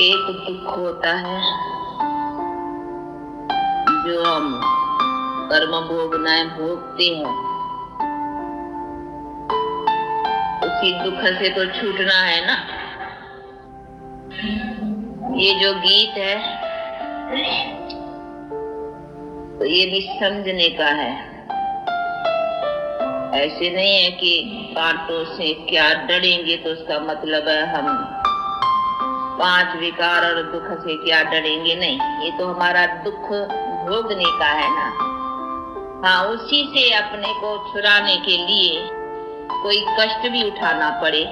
एक दुख होता है जो हम कर्म भोगनाएं भोगते हैं, उसी दुख से तो छूटना है ना। ये जो गीत है तो ये भी समझने का है। ऐसे नहीं है कि कांटों से क्या डरेंगे तो उसका मतलब है हम 5 विकार और दुख से क्या डरेंगे, नहीं। ये तो हमारा दुख भोगने का है ना। हाँ, उसी से अपने को छुड़ाने के लिए कोई कष्ट भी उठाना पड़े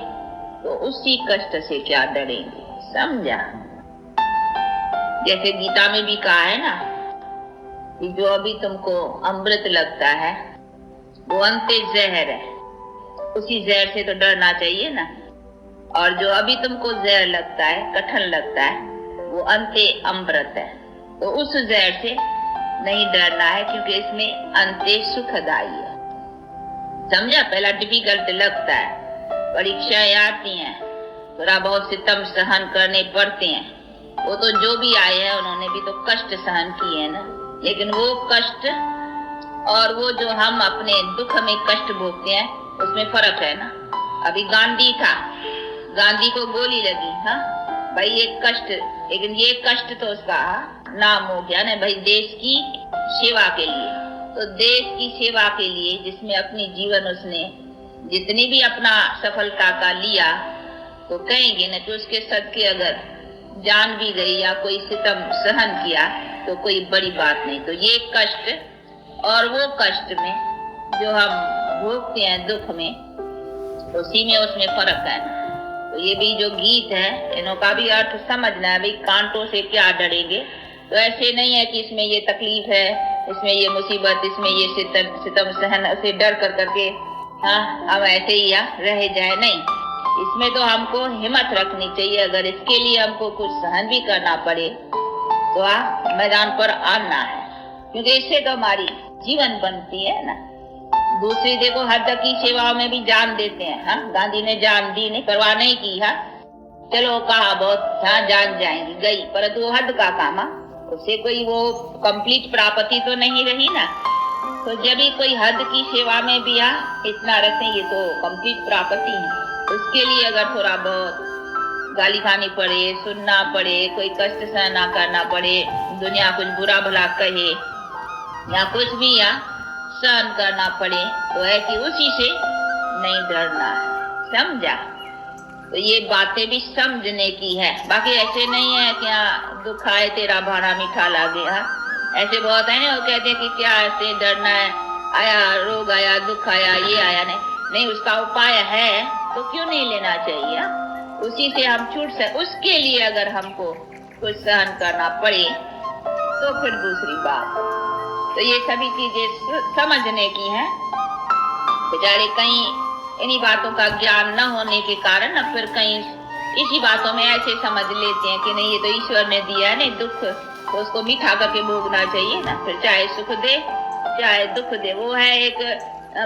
तो उसी कष्ट से क्या डरेंगे, समझा। जैसे गीता में भी कहा है ना कि जो अभी तुमको अमृत लगता है वो अंते जहर है, उसी जहर से तो डरना चाहिए ना। और जो अभी तुमको जहर लगता है, कठिन लगता है, वो अंते अमृत है, तो उस जहर से नहीं डरना है, क्योंकि इसमें अंते सुखदाई है। समझा। पहला डिफिकल्ट लगता है, परीक्षाएं आती हैं, थोड़ा बहुत सितम सहन करने पड़ते हैं। वो तो जो भी आए हैं उन्होंने भी तो कष्ट सहन किए हैं ना। लेकिन वो कष्ट और वो जो हम अपने दुख में कष्ट भोगते हैं उसमें फर्क है ना। अभी गांधी था, गांधी को गोली लगी, हाँ भाई ये कष्ट, लेकिन ये कष्ट तो उसका नाम हो गया ना भाई, देश की सेवा के लिए। तो देश की सेवा के लिए जिसमें अपनी जीवन उसने जितनी भी अपना सफलता का लिया, तो कहेंगे ना कि उसके सदके अगर जान भी गई या कोई सितम सहन किया तो कोई बड़ी बात नहीं। तो ये कष्ट और वो कष्ट में जो हम भोगते हैं दुख में, उसी में उसमें फर्क है। तो ये भी जो गीत है इनका भी अर्थ समझना है। भाई कांटों से क्या डरेंगे, तो ऐसे नहीं है कि इसमें ये तकलीफ है, इसमें ये मुसीबत, इसमें ये सितम सहन से डर कर करके हाँ हम ऐसे ही रह जाए, नहीं। इसमें तो हमको हिम्मत रखनी चाहिए। अगर इसके लिए हमको कुछ सहन भी करना पड़े तो मैदान पर आना है, क्योंकि इससे तो हमारी जीवन बनती है ना। दूसरी देखो हद की सेवाओं में भी जान देते हैं। हाँ, गांधी ने जान दी, नहीं परवाह नहीं की। हाँ चलो कहा बहुत हाँ जान जाएंगी, गई, परंतु वो हद का काम, उससे कोई वो कंप्लीट प्राप्ति तो नहीं रही ना। तो जब भी कोई हद की सेवा में भी इतना रखें, ये तो कंप्लीट प्राप्ति है। उसके लिए अगर थोड़ा बहुत गाली खानी पड़े, सुनना पड़े, कोई कष्ट सहना करना पड़े, दुनिया कुछ बुरा भला कहे या कुछ भी सहन करना पड़े, तो है कि उसी से नहीं डरना है, समझा। तो ये बातें भी समझने की है। बाकी ऐसे नहीं है कि दुख आए तेरा भाड़ा मीठा लागे। ऐसे बहुत है ना, वो कहते हैं कि क्या ऐसे डरना है, आया रोग आया, दुख आया, ये आया, नहीं उसका उपाय है तो क्यों नहीं लेना चाहिए। उसी से हम छूट सकते। उसके लिए अगर हमको कुछ सहन करना पड़े तो फिर दूसरी बात। तो ये सभी चीजें समझने की हैं। बेचारे कहीं इन्हीं बातों का ज्ञान न होने के कारण फिर कहीं इसी बातों में ऐसे समझ लेते हैं कि नहीं ये तो ईश्वर ने दिया है, नहीं दुख तो उसको मीठा करके भोगना चाहिए ना, फिर चाहे सुख दे चाहे दुख दे। वो है एक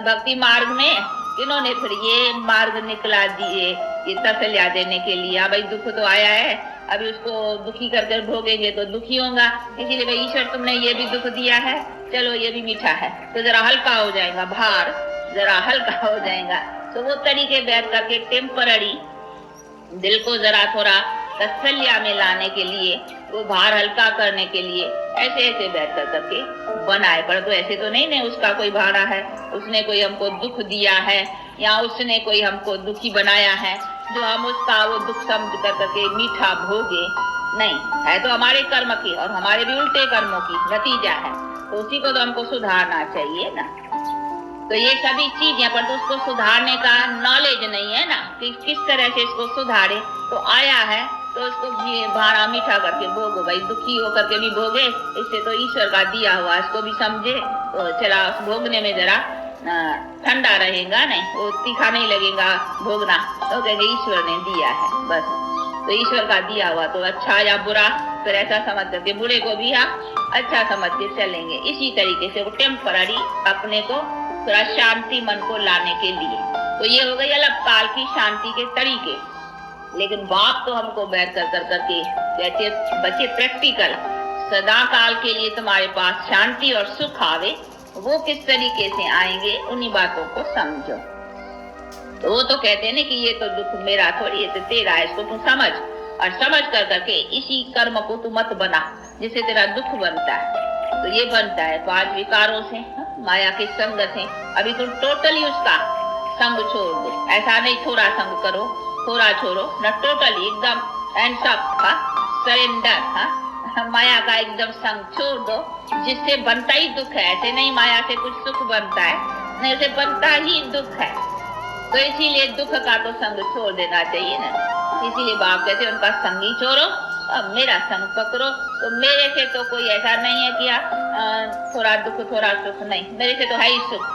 भक्ति मार्ग में इन्होंने फिर ये मार्ग निकला दिए, ये तसल्ली देने के लिए। भाई दुख तो आया है, अभी उसको दुखी करके भोगेंगे तो दुखी होगा, इसीलिए भाई ईश्वर तुमने ये भी दुख दिया है, चलो ये भी मीठा है, तो जरा हल्का हो जाएगा, भार जरा हल्का हो जाएगा। तो वो तरीके बैठ करके टेम्पररी दिल को जरा थोड़ा तसल्ली में लाने के लिए, वो भार हल्का करने के लिए ऐसे ऐसे बैठ कर करके बनाए। पर तो ऐसे तो नहीं उसका कोई भाड़ा है, उसने कोई हमको दुख दिया है या उसने कोई हमको दुखी बनाया है जो हम उसका वो दुख समझ कर करके मीठा भोगे, नहीं। है तो हमारे कर्म की और हमारे भी उल्टे कर्मों की नतीजा है, तो उसी को तो हमको सुधारना चाहिए ना। तो ये सभी चीजें, पर तो उसको सुधारने का नॉलेज नहीं है ना कि किस तरह से इसको सुधारे। तो आया है तो उसको भाड़ा मीठा करके भोगो, भाई दुखी होकर के भी भोगे, इससे तो ईश्वर का दिया हुआ, इसको भी समझे तो चला भोगने में जरा ठंडा रहेगा, नहीं वो तीखा नहीं लगेगा भोगना, तो कहेंगे ईश्वर ने दिया है बस। तो ईश्वर का दिया हुआ तो अच्छा या बुरा फिर ऐसा समझ करके बुरे को भी अच्छा समझ के चलेंगे। इसी तरीके से वो टेम्पररी अपने को थोड़ा शांति मन को लाने के लिए। तो ये हो गई अलग काल की शांति के तरीके। लेकिन बाप तो हमको बैर कर करके कहते बच्चे प्रैक्टिकल सदा काल के लिए तुम्हारे पास शांति और सुख आवे, वो किस तरीके से आएंगे उन्हीं बातों को समझो। तो वो तो कहते हैं ना कि ये तो दुख मेरा थोड़ी, ये तो तेरा है, इसको तू समझ, और समझ कर करके इसी कर्म को तू मत बना जिससे तेरा दुख बनता है। तो ये बनता है 5 विकारों से, माया के संग से। अभी तुम टोटली उसका संग छोड़ दो, ऐसा नहीं थोड़ा संग करो, थोड़ा छोड़ो न, टोटली एकदम एंड सब सरेंडर। माया का एकदम संग छोड़ दो, जिससे बनता ही दुख है। ऐसे नहीं माया से कुछ सुख बनता है, नहीं से बनता ही दुख है। तो इसीलिए दुख का तो संग छोड़ देना चाहिए ना। इसीलिए बाप कहते उनका संग ही छोड़ो, अब मेरा संग पकड़ो। तो मेरे से तो कोई ऐसा नहीं है कि थोड़ा दुख थोड़ा सुख, नहीं, मेरे से तो है ही सुख।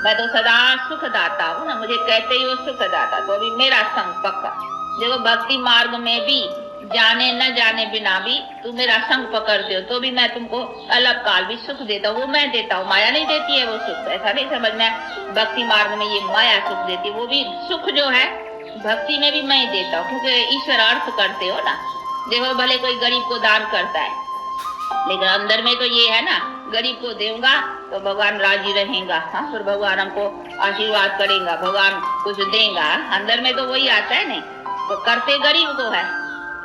मैं तो सदा सुख दाता हूँ ना, मुझे कहते ही वो सुख दाता। तो अभी मेरा संग पक्का। देखो भक्ति मार्ग में भी जाने न जाने बिना भी तुम मेरा संग पकड़ते हो तो भी मैं तुमको अलग काल भी सुख देता हूँ। वो मैं देता हूँ, माया नहीं देती है वो सुख। ऐसा नहीं समझना भक्ति मार्ग में ये माया सुख देती है, वो भी सुख जो है भक्ति में भी मैं ही देता हूँ, क्योंकि ईश्वर अर्थ करते हो ना। देखो भले कोई गरीब को दान करता है, लेकिन अंदर में तो ये है ना, गरीब को दूंगा तो भगवान राजी रहेगा, हाँ, फिर भगवान हमको आशीर्वाद करेगा, भगवान कुछ देगा। अंदर में तो वही आता है नहीं। तो करते गरीब को है,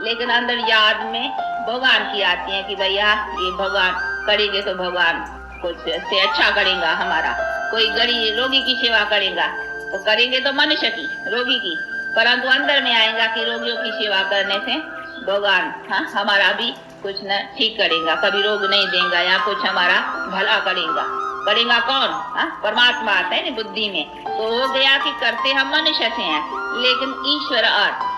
लेकिन अंदर याद में भगवान की आती है कि भैया ये भगवान करेंगे तो भगवान कुछ से अच्छा करेगा हमारा। कोई गरीब रोगी की सेवा करेगा तो करेंगे तो मनुष्य की, रोगी की, परंतु अंदर में आएगा कि रोगियों की सेवा करने से भगवान, हाँ, हमारा भी कुछ न ठीक करेगा, कभी रोग नहीं देगा या कुछ हमारा भला करेगा। करेगा कौन? हाँ, परमात्मा आता है ना बुद्धि में। तो हो गया कि करते हम मनुष्य से हैं, लेकिन ईश्वर अर्थ।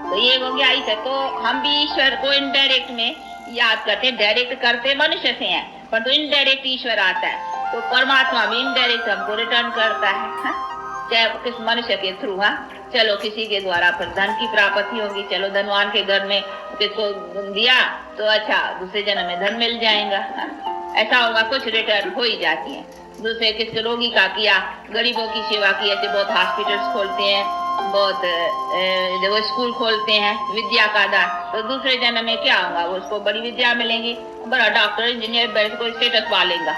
तो ये हो गया इसे। तो हम भी ईश्वर को इनडायरेक्ट में याद करते, डायरेक्ट करते मनुष्य से हैं, पर तो इनडायरेक्ट ईश्वर आता है। तो परमात्मा भी इनडायरेक्ट हमको रिटर्न करता है, चाहे किस मनुष्य के थ्रू। हाँ, चलो किसी के द्वारा फिर धन की प्राप्ति होगी, चलो धनवान के घर में किसको दिया तो अच्छा दूसरे जन्म में धन मिल जाएगा, ऐसा होगा, कुछ रिटर्न हो ही जाती है। दूसरे किसके रोगी का किया, गरीबों की सेवा की, ऐसे बहुत हॉस्पिटल्स खोलते हैं, बहुत जब स्कूल खोलते हैं विद्या का दान, तो दूसरे जन्म में क्या होगा, वो उसको बड़ी विद्या मिलेंगी, बड़ा डॉक्टर इंजीनियर बैठ को स्टेटस पालेगा।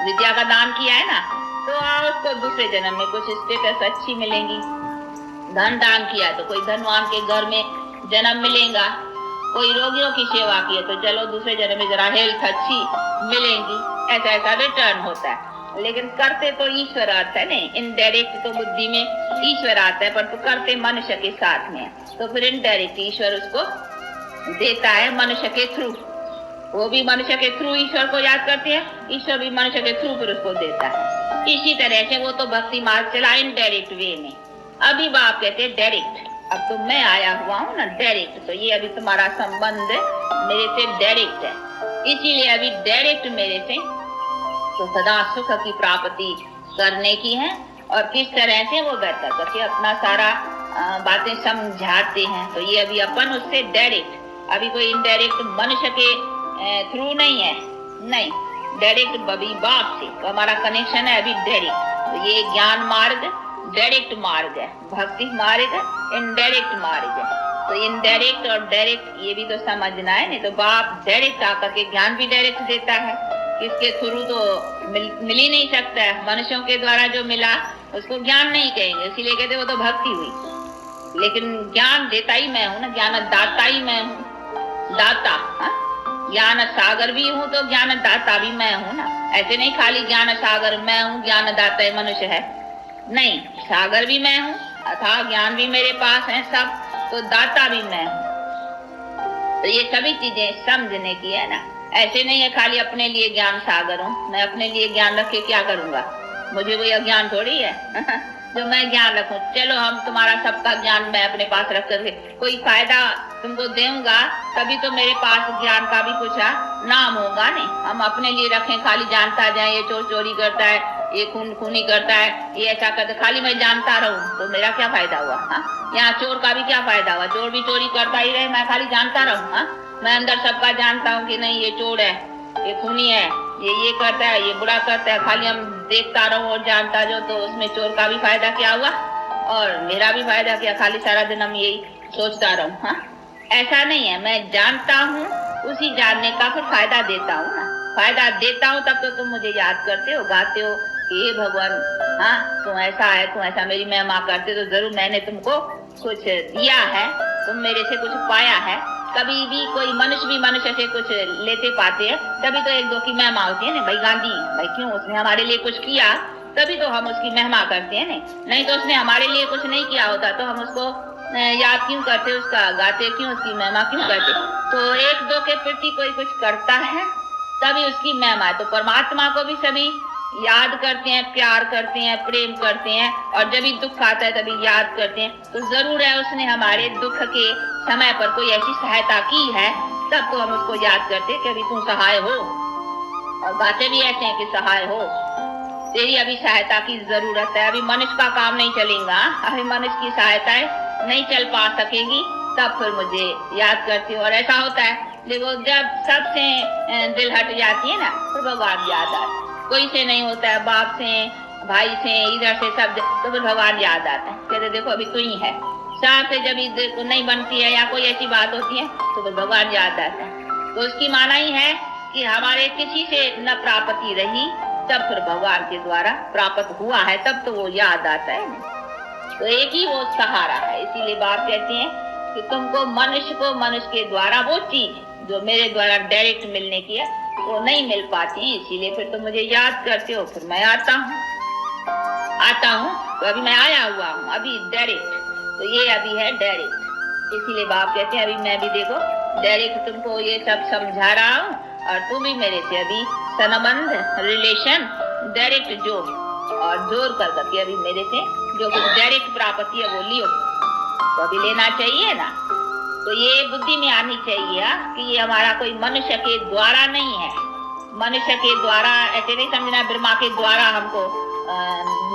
विद्या का दान किया है ना, तो उसको दूसरे जन्म में कुछ स्टेटस अच्छी मिलेंगी। धन दान किया तो कोई धनवान के घर में जन्म मिलेगा, कोई रोगियों की सेवा की है तो चलो दूसरे जन्म में जरा हेल्थ अच्छी मिलेगी। ऐसा ऐसा रिटर्न होता है। लेकिन करते तो ईश्वर आता है नहीं, इनडायरेक्ट तो बुद्धि में ईश्वर आता है, पर तो करते मनुष्य के साथ में, तो फिर इनडायरेक्ट ईश्वर उसको देता है मनुष्य के थ्रू। वो भी मनुष्य के थ्रू ईश्वर को याद करते हैं, ईश्वर भी मनुष्य के थ्रू फिर उसको देता है। इसी तरह से वो तो भक्ति मार्ग चला इनडायरेक्ट वे में। अभी बाप कहते हैं डायरेक्ट, अब तो मैं आया हुआ हूँ ना डायरेक्ट, तो ये अभी तुम्हारा संबंध मेरे से डायरेक्ट है, इसीलिए अभी डायरेक्ट मेरे से तो सदा सुख की प्राप्ति करने की है। और किस तरह से वो बेहतर करके अपना सारा बातें समझाते हैं। तो ये अभी अपन उससे डायरेक्ट, अभी कोई इनडायरेक्ट मनुष्य के थ्रू नहीं है, नहीं, डायरेक्ट अभी बाप से तो हमारा कनेक्शन है अभी डायरेक्ट। तो ये ज्ञान मार्ग डायरेक्ट मार्ग है, भक्ति मार्ग इनडायरेक्ट मार्ग है। तो इनडायरेक्ट और डायरेक्ट ये भी तो समझना है, नहीं तो बाप डायरेक्ट आकर के ज्ञान भी डायरेक्ट देता है, इसके थ्रू तो मिल ही नहीं सकता है। मनुष्यों के द्वारा जो मिला उसको ज्ञान नहीं कहेंगे, इसीलिए कहते वो तो भक्ति हुई। लेकिन ज्ञान देता ही मैं हूँ ना, ज्ञान दाता ही मैं हूँ, दाता। ज्ञान सागर भी हूँ तो ज्ञान दाता भी मैं हूँ ना। ऐसे नहीं खाली ज्ञान सागर मैं हूँ, ज्ञान दाता मनुष्य है, नहीं, सागर भी मैं हूँ, अथाह ज्ञान भी मेरे पास है सब, तो दाता भी मैं हूँ। तो ये सभी चीजें समझने की है ना। ऐसे नहीं है खाली अपने लिए ज्ञान सागर हूँ, मैं अपने लिए ज्ञान रख के क्या करूंगा, मुझे कोई अज्ञान थोड़ी है जो मैं ज्ञान रखूं। चलो हम तुम्हारा सबका ज्ञान मैं अपने पास रख करके कोई फायदा तुमको दूंगा, तभी तो मेरे पास ज्ञान का भी कुछ नाम होगा। नहीं, हम अपने लिए रखें, खाली जानता जाए ये चोर चोरी करता है, ये खून खूनी करता है, ये ऐसा करता, खाली मैं जानता रहूं तो मेरा क्या फायदा हुआ। यहाँ चोर का भी क्या फायदा हुआ, चोर भी चोरी करता ही रहे, मैं खाली जानता रहूं। मैं अंदर सबका जानता हूँ कि नहीं ये चोर है, ये खूनी है, ये करता है, ये बुरा करता है, खाली हम देखता रहो और जानता जो, तो उसमें चोर का भी फायदा क्या हुआ, और मेरा भी फायदा क्या, खाली सारा दिन हम यही सोचता रहूं। हाँ, ऐसा नहीं है, मैं जानता हूँ, उसी जानने का फिर फायदा देता हूँ ना। फायदा देता हूँ तब तो तुम मुझे याद करते हो, गाते हो कि हे भगवान, हाँ तुम ऐसा है, तुम ऐसा मेरी महिमा करते, तो जरूर मैंने तुमको कुछ दिया है, तुम मेरे से कुछ पाया है। कभी भी कोई मनुष्य भी मनुष्य से कुछ लेते पाते हैं, तभी तो एक दो की महिमा होती है ना। भाई गांधी, भाई क्यों, उसने हमारे लिए कुछ किया, तभी तो हम उसकी महिमा करते हैं। नहीं तो उसने हमारे लिए कुछ नहीं किया होता तो हम उसको याद क्यों करते, उसका गाते क्यों, उसकी महिमा क्यों करते। तो एक दो के प्रति कोई कुछ करता है तभी उसकी महिमा है। तो परमात्मा को भी सभी याद करते हैं, प्यार करते हैं, प्रेम करते हैं, और जब भी दुख आता है तभी याद करते हैं। तो जरूर है उसने हमारे दुख के समय पर कोई ऐसी सहायता की है, तब तो हम उसको याद करते हैं कि अभी तू सहाय हो। और गाते भी ऐसे हैं कि सहाय हो, तेरी अभी सहायता की जरूरत है। अभी मनुष्य का काम नहीं चलेगा, अभी मनुष्य की सहायता नहीं चल पा सकेगी, तब फिर मुझे याद करती हो। और ऐसा होता है, देखो जब सबसे दिल हट जाती है ना, तो भगवान याद आता है। कोई से नहीं होता है, बाप से, भाई से, इधर से सब, तो फिर भगवान याद आता है, कहते देखो अभी तू ही है। साथ से जब नहीं बनती है या कोई ऐसी बात होती है तो फिर भगवान याद आता है। तो उसकी माना ही है कि हमारे किसी से न प्राप्ति रही, तब फिर भगवान के द्वारा प्राप्त हुआ है, तब तो वो याद आता है। तो एक ही वो सहारा है। इसीलिए बाप कहते हैं कि तुमको मनुष्य के द्वारा वो चीज जो मेरे द्वारा डायरेक्ट मिलने की है वो नहीं मिल पाती, इसीलिए फिर तुम मुझे याद करते हो, फिर मैं आता हूँ। तो अभी मैं आया हुआ हूँ, अभी डायरेक्ट, तो ये अभी है डायरेक्ट। इसीलिए बाप कहते हैं अभी मैं भी देखो डायरेक्ट तुमको ये सब समझा रहा हूँ, और तुम भी मेरे से अभी संबंध, रिलेशन डायरेक्ट जो और जोर कर करके अभी मेरे से जो कुछ डायरेक्ट प्राप्ति है वो लियो। तो अभी लेना चाहिए ना। तो ये बुद्धि में आनी चाहिए कि ये हमारा कोई मनुष्य के द्वारा नहीं है। मनुष्य के द्वारा ऐसे नहीं समझना ब्रह्मा के द्वारा हमको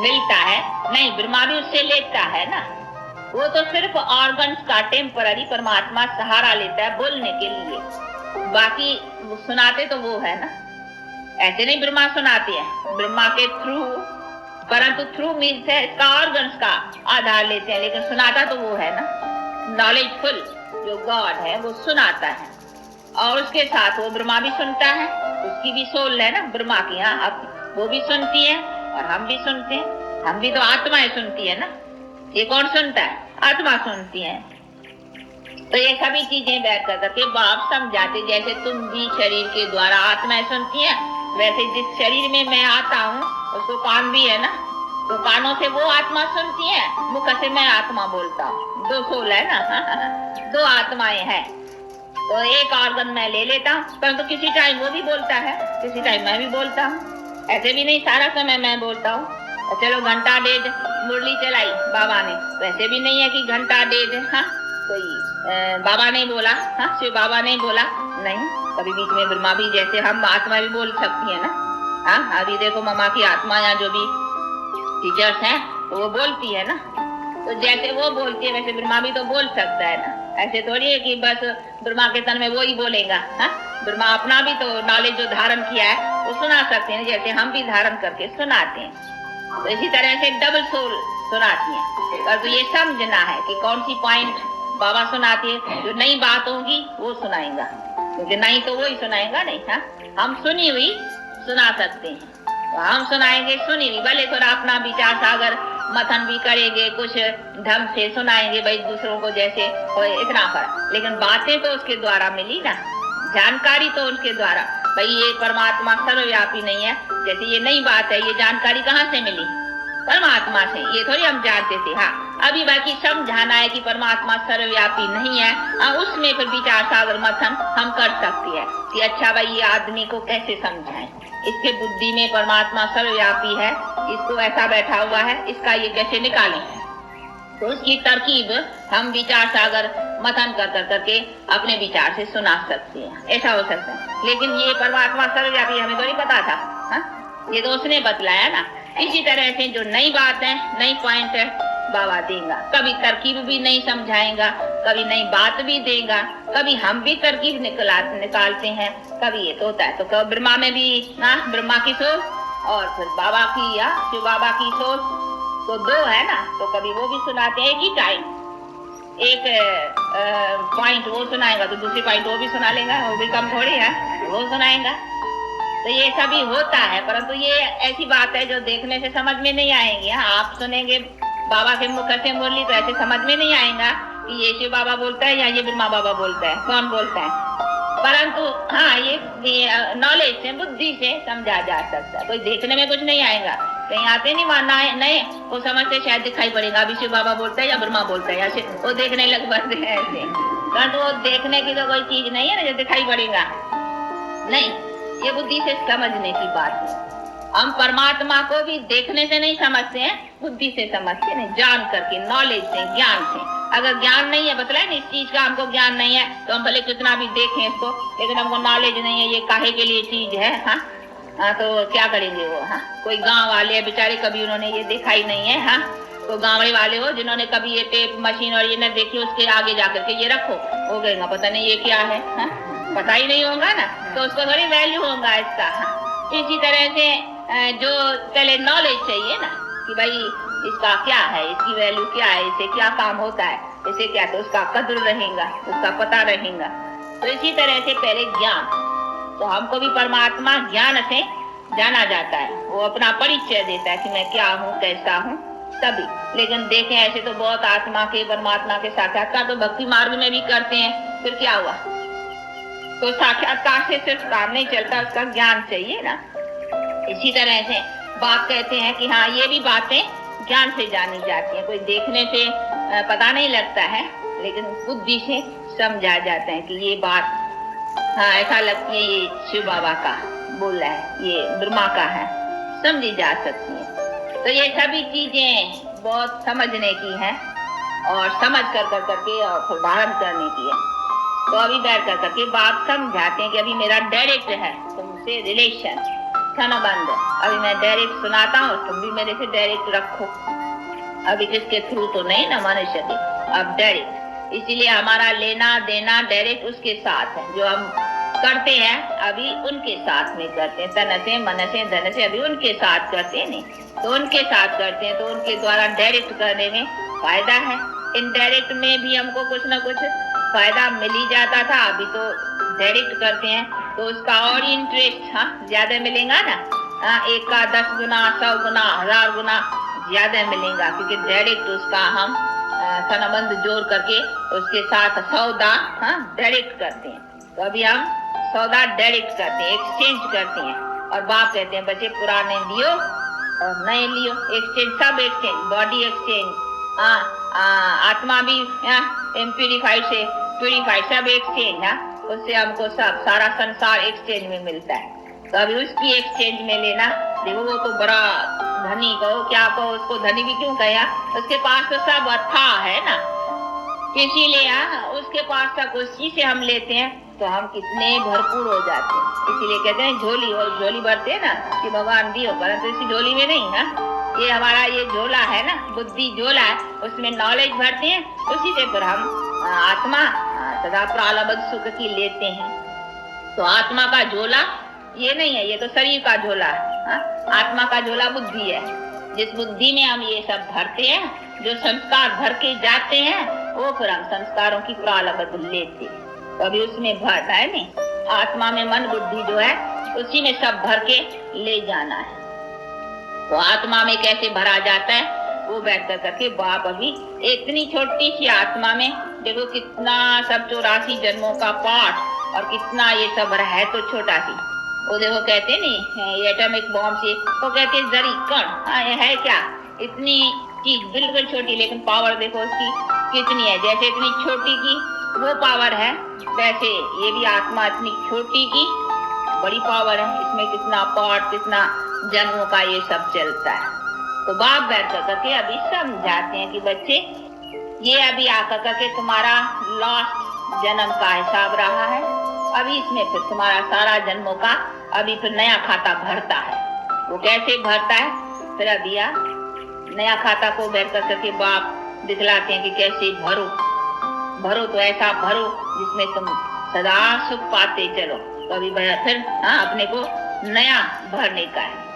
मिलता है, नहीं, ब्रह्मा भी उससे लेता है ना। वो तो सिर्फ ऑर्गन्स का टेम्पररी परमात्मा सहारा लेता है बोलने के लिए, बाकी सुनाते तो वो है ना। ऐसे नहीं ब्रह्मा सुनाते हैं, ब्रह्मा के थ्रू, परंतु थ्रू मीन्स है इसका ऑर्गन्स का आधार लेते हैं, लेकिन सुनाता तो वो है ना। नॉलेजफुल जो गॉड है वो सुनाता है, और उसके साथ वो ब्रह्मा भी सुनता है, उसकी भी सोल है ना ब्रह्मा की। हाँ, अब वो भी सुनती है और हम भी सुनते हैं, हम भी तो आत्माएं सुनती है ना। ये कौन सुनता है? आत्मा सुनती है। तो ये सभी चीजें बैठ करके बाप समझाते, जैसे तुम भी शरीर के द्वारा आत्माएं सुनती है, वैसे जिस शरीर में मैं आता हूँ उसको कान भी है ना, तो कानों से वो आत्मा सुनती है, मुख से मैं आत्मा बोलता हूँ। दो सोल है ना, दो आत्माएं हैं। तो एक ऑर्गन मैं ले लेता हूँ, परंतु किसी टाइम वो भी बोलता है, किसी टाइम मैं भी बोलता हूँ। ऐसे भी नहीं सारा समय मैं बोलता हूँ। चलो घंटा डेढ़ मुरली चलाई बाबा ने, वैसे भी नहीं है कि घंटा डेढ़ हाँ कोई बाबा ने बोला, हाँ शिव बाबा ने बोला, नहीं, कभी बीच में ब्रह्मा भी, जैसे हम आत्मा भी बोल सकती है ना। हाँ, अभी देखो मम्मा की आत्मा या जो भी टीचर्स हैं तो वो बोलती है ना। तो जैसे वो बोलती है वैसे ब्रह्मा भी तो बोल सकता है ना। ऐसे थोड़ी है कि बस ब्रह्मा के तन में वो ही बोलेगा। हाँ, ब्रह्मा अपना भी तो नॉलेज जो धारण किया है वो सुना सकते हैं, जैसे हम भी धारण करके सुनाते हैं। तो इसी तरह से डबल सोल सुनाती है। पर तो ये समझना है कि कौन सी पॉइंट बाबा सुनाती है। जो नई बात होगी वो सुनाएगा, क्योंकि नहीं तो वो ही सुनाएगा नहीं। हाँ, हम सुनी हुई सुना सकते हैं, तो हम सुनाएंगे सुनी हुई, भले थोड़ा अपना विचार सागर मथन भी करेंगे, कुछ ढंग से सुनाएंगे भाई दूसरों को, जैसे इतना फर्क, लेकिन बातें तो उसके द्वारा मिली ना, जानकारी तो उनके द्वारा। भाई ये परमात्मा सर्वव्यापी नहीं है, जैसे ये नई बात है, ये जानकारी कहाँ से मिली? परमात्मा से। ये थोड़ी हम जानते थे। हाँ, अभी बाकी समझाना है कि परमात्मा सर्वव्यापी नहीं है। उसमें फिर विचार सागर मथन हम कर सकते हैं कि अच्छा भाई ये आदमी को कैसे समझाएं, इसके बुद्धि में परमात्मा सर्वव्यापी है, इसको ऐसा बैठा हुआ है, इसका ये कैसे निकालें। तो उसकी तरकीब हम विचार सागर मथन कर करके अपने विचार से सुना सकते हैं, ऐसा हो सकता है। लेकिन ये परमात्मा सर्वव्यापी हमें तो नहीं पता था। हाँ, ये तो उसने बतलाया ना। इसी तरह से जो नई बात है, नई पॉइंट है, बाबा देगा। कभी तरकीब भी नहीं समझाएगा, कभी नई बात भी देगा, कभी हम भी तरकीब निकालते हैं, कभी ये तो होता है। तो ब्रह्मा में भी ना ब्रह्मा की सोच और फिर बाबा की या शिव बाबा की सोच, तो दो है ना, तो कभी वो भी सुनाते हैं एक ही टाइम। एक पॉइंट वो सुनाएगा तो दूसरी पॉइंट वो भी सुना लेगा, वो भी कम थोड़ी है, वो सुनाएगा। तो ये सभी होता है, परंतु ये ऐसी बात है जो देखने से समझ में नहीं आएगी। आप सुनेंगे बाबा के मुख से मुरली तो ऐसे समझ में नहीं आएगा कि ये शिव बाबा बोलता है या ये ब्रह्मा बाबा बोलता है, कौन बोलता है। परंतु हाँ, ये नॉलेज से, बुद्धि से समझा जा सकता है। कोई देखने में कुछ नहीं आएगा, कहीं आते नहीं मानना है, नहीं वो समझते शायद दिखाई पड़ेगा अभी शिव बाबा बोलता है या ब्रह्मा बोलता है, या वो देखने लग पड़ते हैं ऐसे। परंतु वो देखने की तो कोई चीज नहीं है ना जो दिखाई पड़ेगा, नहीं, ये बुद्धि से समझने की बात है। हम परमात्मा को भी देखने से नहीं समझते हैं, बुद्धि से समझते हैं, जान करके, नॉलेज से, ज्ञान से। अगर ज्ञान नहीं है, बतलाए ना, इस चीज का हमको ज्ञान नहीं है तो हम भले कितना भी देखें इसको, लेकिन हमको नॉलेज नहीं है ये काहे के लिए चीज है। हाँ, तो क्या करेंगे वो। हाँ, कोई गांव वाले है बेचारे, कभी उन्होंने ये देखा ही नहीं है। हाँ, तो गाँव वाले हो जिन्होंने कभी ये टेप मशीन और ये न देखी, उसके आगे जाकर के ये रखो, हो गएगा पता नहीं ये क्या है। हाँ, पता ही नहीं होगा ना, तो उसको थोड़ी वैल्यू होगा इसका। हाँ, इसी तरह से जो पहले नॉलेज चाहिए ना कि भाई इसका क्या है, इसकी वैल्यू क्या है, इससे क्या काम होता है, इससे क्या, तो उसका कद्र रहेगा, उसका पता रहेगा। तो इसी तरह से पहले ज्ञान, तो हमको भी परमात्मा ज्ञान से जाना जाता है, वो अपना परिचय देता है कि मैं क्या हूँ, कैसा हूँ, तभी। लेकिन देखें ऐसे तो बहुत आत्मा के, परमात्मा के साक्षात्कार तो भक्ति मार्ग में भी करते हैं, फिर क्या हुआ। तो साक्षात्कार से सिर्फ काम नहीं चलता, उसका ज्ञान चाहिए ना। इसी तरह से बात कहते हैं कि हाँ, ये भी बातें ज्ञान से जानी जाती हैं। कोई देखने से पता नहीं लगता है, लेकिन बुद्धि से समझा जाता है कि ये बात, हाँ, ऐसा लगती है ये शिव बाबा का बोल रहा है, ये ब्रह्मा का है, समझी जा सकती है। तो ये सभी चीजें बहुत समझने की है और समझ कर करके और फिर धारण करने की है। तो अभी बैठ कर करके बात समझाते हैं कि अभी मेरा डायरेक्ट है तुमसे रिलेशन, बंद। अभी मैं डायरेक्ट सुनाता हूँ, तुम भी मेरे से डायरेक्ट रखो। अभी किसके थ्रू तो नहीं ना, मनुष्य के, अब डायरेक्ट। इसीलिए हमारा लेना देना डायरेक्ट उसके साथ है। जो हम करते हैं अभी उनके साथ में करते हैं, तन से, मन से, धन से, अभी उनके साथ करते हैं। नहीं तो उनके साथ करते हैं, तो उनके द्वारा डायरेक्ट करने में फायदा है। इनडायरेक्ट में भी हमको कुछ ना कुछ फायदा मिल ही जाता था, अभी तो डायरेक्ट करते हैं तो उसका और इंटरेस्ट ज्यादा मिलेगा ना। एक का 10 गुना, 100 गुना, 1000 गुना ज्यादा मिलेगा, क्योंकि डायरेक्ट उसका हम संबंध जोड़ करके उसके साथ सौदा डायरेक्ट करते हैं। तो अभी हम सौदा डायरेक्ट करते हैं, एक्सचेंज करते हैं। और बाप कहते हैं बच्चे पुराने लियो और नए लियो, एक्सचेंज, सब एक्सचेंज, बॉडी एक्सचेंज, आत्मा भी इम्प्यूरिफाइड से प्यूरिफाइड, सब एक्सचेंज। उससे हमको सब सारा संसार एक्सचेंज में मिलता है। तो अभी उसकी एक्सचेंज में लेना। देखो वो तो बड़ा धनी कहो क्या कहो, उसको धनी भी क्यों कहा, उसके पास तो सब अच्छा है ना, इसीलिए उसके पास तक उसी से हम लेते हैं तो हम कितने भरपूर हो जाते हैं। इसीलिए कहते हैं झोली, और झोली भरते हैं ना कि भगवान दियो, परंतु इसी झोली में नहीं है। ये हमारा ये झोला है ना, बुद्धि झोला है, उसमें नॉलेज भरते हैं, उसी से फिर हम आत्मा सदा प्रालब्ध सुख की लेते हैं। तो आत्मा का झोला ये नहीं है, ये तो शरीर का झोला है। आत्मा का झोला बुद्धि है, जिस बुद्धि में हम ये सब भरते हैं, जो संस्कार भर के जाते हैं, वो फिर हम संस्कारों की प्रालब्ध लेते हैं। तो अभी उसमें भरता है नहीं, आत्मा में मन बुद्धि जो है उसी में सब भर के ले जाना है। तो आत्मा में कैसे भरा जाता है वो बैठ कर करके बाप अभी इतनी छोटी सी आत्मा में देखो कितना सब 84 जन्मों का पाठ और कितना ये सब है, तो छोटा सी वो देखो कहते नहीं एटॉमिक बॉम्ब से, वो कहते जरी कण, ये है क्या, इतनी चीज बिल्कुल छोटी, लेकिन पावर देखो उसकी कितनी है। जैसे इतनी छोटी की वो पावर है, वैसे ये भी आत्मा इतनी छोटी की बड़ी पावर है। इसमें कितना पाठ, कितना जन्मों का ये सब चलता है। तो बाप बैठ कर करके अभी समझाते हैं कि बच्चे ये अभी आकर करके तुम्हारा लास्ट जन्म का हिसाब रहा है, अभी इसमें फिर तुम्हारा सारा जन्मों का अभी फिर नया खाता भरता है। वो कैसे भरता है फिर अभी नया खाता को बैठ कर करके बाप दिखलाते हैं कि कैसे भरो। भरो तो ऐसा भरो जिसमें तुम सदा सुख पाते चलो। तो अभी फिर अपने को नया भरने का है।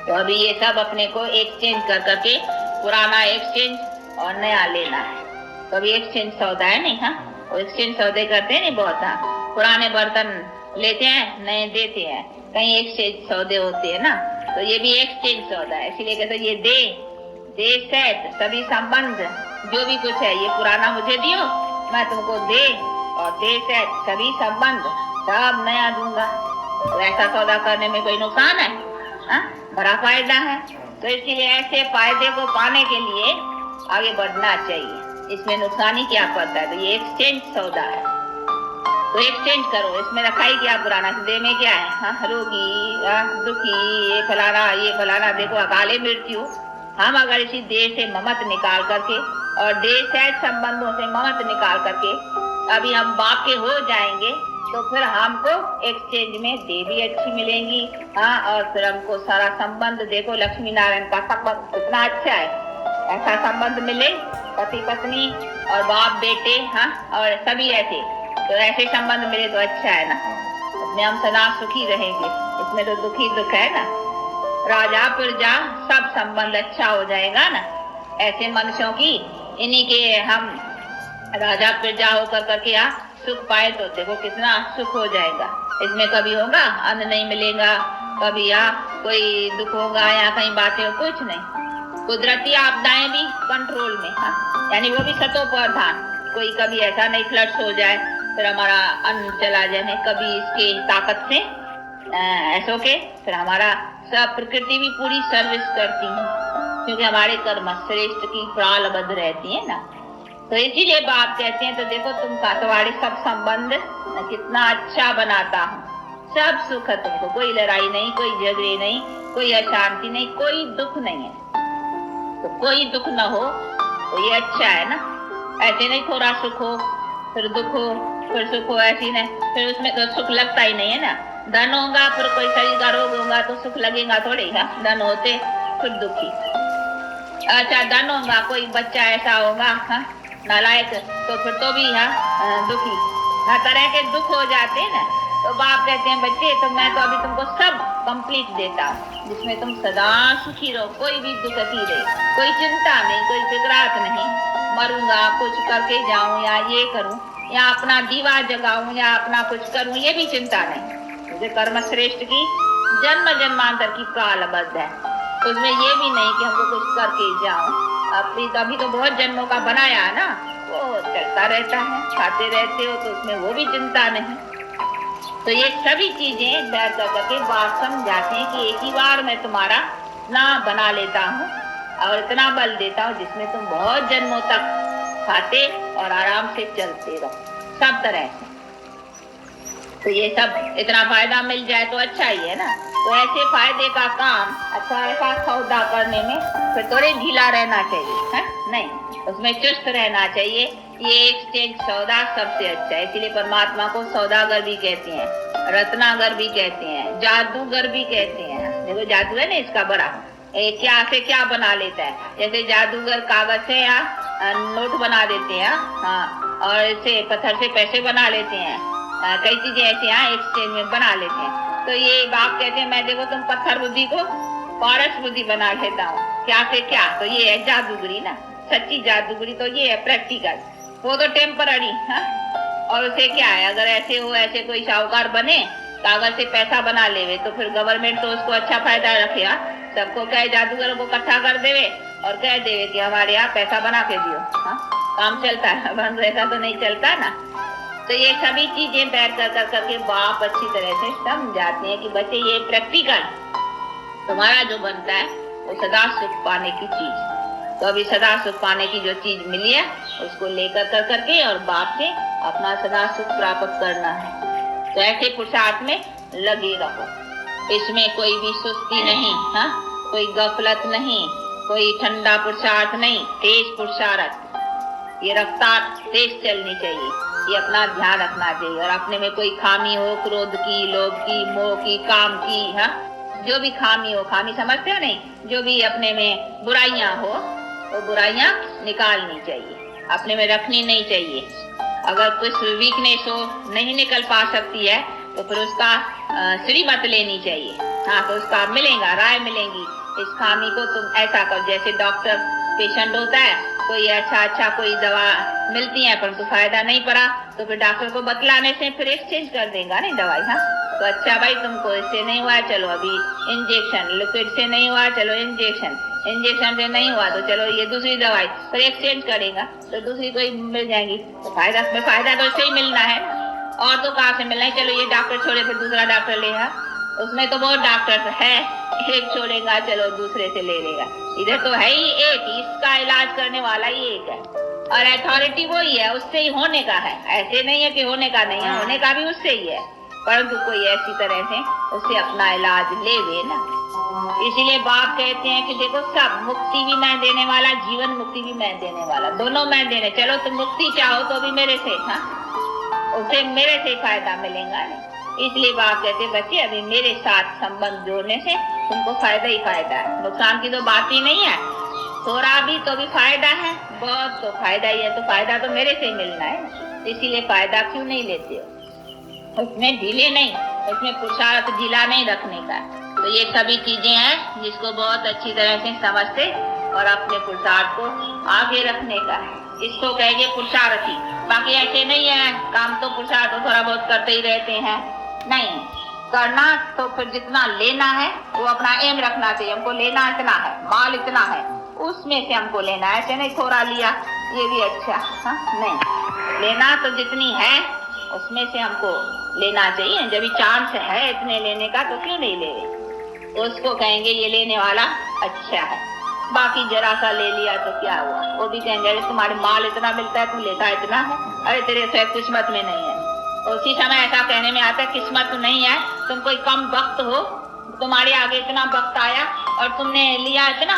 तो अभी ये सब अपने को एक्सचेंज कर करके पुराना एक्सचेंज और नया लेना है। कभी एक्सचेंज सौदा है नहीं, हाँ वो एक्सचेंज सौदे करते हैं नहीं बहुत, हाँ पुराने बर्तन लेते हैं नए देते हैं, कहीं एक्सचेंज सौदे होते हैं ना, तो ये भी एक्सचेंज सौदा है। इसीलिए कहते हैं ये दे सेट सभी संबंध जो भी कुछ है ये पुराना मुझे दियो, मैं तुमको दे, और दे सेट सभी संबंध सब नया दूंगा। तो ऐसा सौदा करने में कोई नुकसान है? हाँ बड़ा फायदा है। तो इसीलिए ऐसे फायदे को पाने के लिए आगे बढ़ना चाहिए, इसमें नुकसान ही क्या पड़ता है। तो ये एक्सचेंज सौदा है, तो एक्सचेंज करो। इसमें रखा ही क्या पुराना, दे में क्या है, हाँ रोगी दुखी ये फलाना देखो अकाले मृत्यु। हम अगर इसी देह से ममत निकाल करके और देह से संबंधों से ममत निकाल करके अभी हम बाप के हो जाएंगे, तो फिर हमको एक्सचेंज में दे भी अच्छी मिलेंगी, हाँ और फिर हमको सारा संबंध देखो लक्ष्मी नारायण का संबंध कितना अच्छा है। ऐसा संबंध मिले पति पत्नी और बाप बेटे, हाँ और सभी ऐसे, तो ऐसे संबंध मिले तो अच्छा है ना, उसमें हम सदा सुखी रहेंगे। इसमें तो दुखी दुख है ना, राजा प्रजा सब संबंध अच्छा हो जाएगा ना। ऐसे मनुष्यों की इन्हीं के हम राजा प्रजा होकर करके सुख पाए तो देखो कितना सुख हो जाएगा। इसमें कभी होगा अन्न नहीं मिलेगा, कभी कोई दुख होगा या कहीं बातें हो, कुछ नहीं। कुदरती आपदाएं भी कंट्रोल में, हाँ यानी वो भी सतो प्रधान। कोई कभी ऐसा नहीं फ्लड्स हो जाए फिर हमारा अन्न चला जाए, कभी इसके ताकत से ऐसो के फिर हमारा सब प्रकृति भी पूरी सर्विस करती है, क्योंकि हमारे कर्म श्रेष्ठ की प्रालबद्ध रहती है ना। तो इसीलिए बाप कहते हैं तो देखो तुम का तुम्हारे सब संबंध कितना अच्छा बनाता हूँ, सब सुख है तुमको, कोई लड़ाई नहीं, कोई झगड़े नहीं, कोई अशांति नहीं, कोई दुख नहीं है। तो कोई दुख न हो तो ये अच्छा है ना। ऐसे नहीं थोड़ा सुख हो फिर दुख हो फिर सुख हो, ऐसी नहीं, फिर उसमें तो सुख लगता ही नहीं है ना। धन होगा फिर कोई शरीर का रोग होगा तो सुख लगेगा थोड़े, हाँ धन होते फिर दुखी। अच्छा धन होगा कोई बच्चा ऐसा होगा हाँ नालायक तो फिर तो भी दुखी, हर तरह के दुख हो जाते हैं ना। तो बाप कहते हैं बच्चे तो मैं तो अभी तुमको सब कंप्लीट देता हूँ, जिसमें तुम सदा सुखी रहो, कोई भी दुख नहीं रहे, कोई चिंता नहीं, कोई फिक्रात नहीं, मरूंगा कुछ करके जाऊं या ये करूं या अपना दीवा जगाऊं या अपना कुछ करूं, ये भी चिंता नहीं। मुझे कर्म श्रेष्ठ की जन्म जन्मांतर की प्रालबद्ध है, उसमें ये भी नहीं कि हमको कुछ करके जाऊं। अभी तो बहुत जन्मों का बनाया है ना, वो चलता रहता है, खाते रहते हो तो उसमें वो भी चिंता नहीं। तो ये सभी चीजें बैठ करके बात समझाते हैं कि एक ही बार मैं तुम्हारा ना बना लेता हूँ और इतना बल देता हूँ जिसमें तुम बहुत जन्मों तक खाते और आराम से चलते रहो सब तरह से। तो ये सब इतना फायदा मिल जाए तो अच्छा ही है ना। तो ऐसे फायदे का काम अच्छा ऐसा सौदा करने में फिर थोड़े ढीला रहना चाहिए है नहीं, उसमें चुस्त रहना चाहिए। ये एक्सचेंज सौदा सबसे अच्छा है, इसीलिए परमात्मा को सौदागर भी कहते हैं, रत्नागर भी कहते हैं, जादूगर भी कहते हैं। देखो जादू है ना इसका बड़ा, क्या से क्या बना लेता है। जैसे जादूगर कागज से नोट बना देते हैं, हाँ और इसे पत्थर से पैसे बना लेते हैं, कई चीजें ऐसी एक्सचेंज में बना लेते हैं। तो ये बाप कहते हैं मैं देखो तुम पत्थर बुद्धि को पारस बुद्धि बना लेता हूँ, क्या से क्या। तो ये है जादूगरी ना, सच्ची जादूगरी तो ये है प्रैक्टिकल, वो तो टेम्पररी है। और उसे क्या है अगर ऐसे हो ऐसे कोई साहूकार बने कागज से पैसा बना लेवे तो फिर गवर्नमेंट तो उसको अच्छा फायदा रखेगा, सबको कहे जादूगरों को इकट्ठा कर देवे और कह देवे कि हमारे यहाँ पैसा बना के दियो, काम चलता है, बंद रहता तो नहीं चलता ना। तो ये सभी चीजें बैठ कर करके बाप अच्छी तरह से समझाते हैं कि बच्चे ये प्रैक्टिकल तुम्हारा जो बनता है वो सदा सुख पाने की चीज, तो अभी सदा सुख पाने की जो चीज मिली है उसको लेकर कर करके और बाप से अपना सदा सुख प्राप्त करना है। तो ऐसे पुरुषार्थ में लगे रहो, इसमें कोई भी सुस्ती नहीं, हाँ कोई गफलत नहीं, कोई ठंडा पुरुषार्थ नहीं, तेज पुरुषार्थ। ये रफ्तार तेज चलनी चाहिए, ये अपना ध्यान रखना चाहिए। और अपने में कोई खामी हो, क्रोध की, लोभ की, मोह की, काम की, हाँ जो भी खामी हो, खामी समझते हो नहीं, जो भी अपने में बुराइयां हो वो बुराइयां निकालनी चाहिए, अपने में रखनी नहीं चाहिए। अगर कुछ वीकनेस हो नहीं निकल पा सकती है तो फिर उसका श्री मत लेनी चाहिए, हाँ तो उसका मिलेगा, राय मिलेंगी, इस खामी को तुम ऐसा करो। जैसे डॉक्टर पेशेंट होता है, कोई अच्छा कोई दवा मिलती है परंतु फायदा नहीं पड़ा तो फिर डॉक्टर को बतलाने से फिर एक्सचेंज कर देगा नहीं दवाई। हाँ, तो अच्छा भाई तुमको इससे नहीं हुआ, चलो अभी इंजेक्शन, लिक्विड से नहीं हुआ, चलो इंजेक्शन से नहीं हुआ तो चलो ये दूसरी दवाई, फिर एक्सचेंज करेगा तो दूसरी कोई मिल जाएगी। तो फायदा तो इससे ही मिलना है, और तो कहाँ से मिलना है। चलो ये डॉक्टर छोड़े फिर दूसरा डॉक्टर लेगा, उसमें तो बहुत डॉक्टर है, एक छोड़ेगा चलो दूसरे से ले लेगा। इधर तो है ही एक, इसका इलाज करने वाला ही एक है और अथॉरिटी वही है, उससे ही होने का है। ऐसे नहीं है कि होने का नहीं है, होने का भी उससे ही है, परंतु कोई ऐसी तरह से उससे अपना इलाज लेवे ना। इसीलिए बाप कहते हैं कि देखो सब, मुक्ति भी मैं देने वाला, जीवन मुक्ति भी मैं देने वाला, दोनों मैं देने। चलो तुम मुक्ति चाहो तो भी मेरे से, हाँ उसे मेरे से फायदा मिलेगा नहीं। इसलिए बाप कहते बच्चे अभी मेरे साथ संबंध जोड़ने से तुमको फायदा ही फायदा है, नुकसान की तो बात ही नहीं है। थोड़ा भी तो भी फायदा है, बहुत तो फायदा ही है, तो फायदा तो मेरे से ही मिलना है। इसीलिए फायदा क्यों नहीं लेते हो, उसमें ढीले नहीं, उसमें पुरुषार्थ ढीला नहीं रखने का। तो ये सभी चीजें हैं जिसको बहुत अच्छी तरह से समझते और अपने पुरुषार्थ को आगे रखने का है, इसको कहेंगे पुरुषार्थी। बाकी ऐसे नहीं है काम तो पुरुषार्थ थोड़ा बहुत करते ही रहते हैं, नहीं करना तो फिर जितना लेना है वो अपना एम रखना चाहिए, हमको लेना इतना है, माल इतना है, उसमें से हमको लेना है। ऐसे नहीं थोड़ा लिया ये भी अच्छा, हाँ नहीं, लेना तो जितनी है उसमें से हमको लेना चाहिए। जब भी चांस है इतने लेने का तो क्यों नहीं ले, तो उसको कहेंगे ये लेने वाला अच्छा है। बाकी जरा सा ले लिया तो क्या हुआ, वो भी कहेंगे अरे तुम्हारे माल इतना मिलता है, तुम लेता इतना है, अरे तेरे से किस्मत में नहीं है। तो उसी समय ऐसा कहने में आता है किस्मत तो नहीं है, तुम कोई कम वक्त हो, तुम्हारे आगे इतना वक्त आया और तुमने लिया इतना,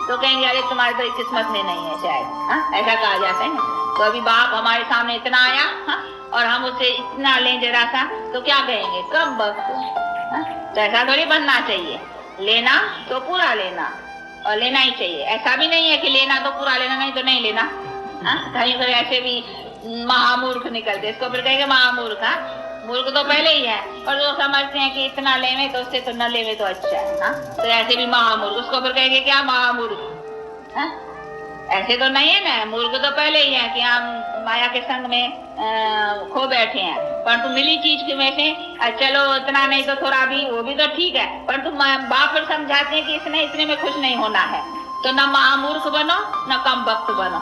तो कहेंगे अरे तुम्हारे तो किस्मत में नहीं है शायद, ऐसा कहा जाता है ना। तो अभी बाप हमारे सामने इतना आया और हम उसे इतना लें जरा सा, तो क्या कहेंगे कम वक्त। तो ऐसा थोड़ी बनना चाहिए, लेना तो पूरा लेना और लेना ही चाहिए। ऐसा भी नहीं है कि लेना तो पूरा लेना, नहीं तो नहीं लेना। कहीं तो ऐसे भी महामूर्ख निकलते, इसको फिर कहेंगे महामूर्ख। मूर्ख तो पहले ही है, और जो समझते हैं कि इतना लेवे तो उससे तो न लेवे तो अच्छा है, तो ऐसे भी महामूर्ख, उसको फिर कहेंगे क्या महामूर्ख। ऐसे तो नहीं है ना, मूर्ख तो पहले ही है कि हम माया के संग में खो बैठे हैं, परंतु मिली चीज की में से चलो इतना नहीं तो थोड़ा भी, वो भी तो ठीक है, परंतु बाप फिर समझाते हैं कि इसने इतने में खुश नहीं होना है, तो न महामूर्ख बनो न कम वक्त बनो,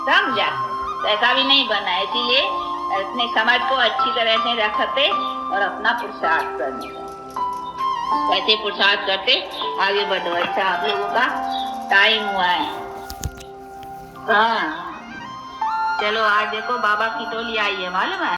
समझा। तो ऐसा भी नहीं बना है, इसीलिए अपने समझ को अच्छी तरह से रखते और अपना पुरुषार्थ करने का, ऐसे पुरुषार्थ करते आगे बढ़ो। अच्छा आप लोगों का टाइम हुआ है, हाँ चलो आज देखो बाबा की टोली आई है, मालूम है।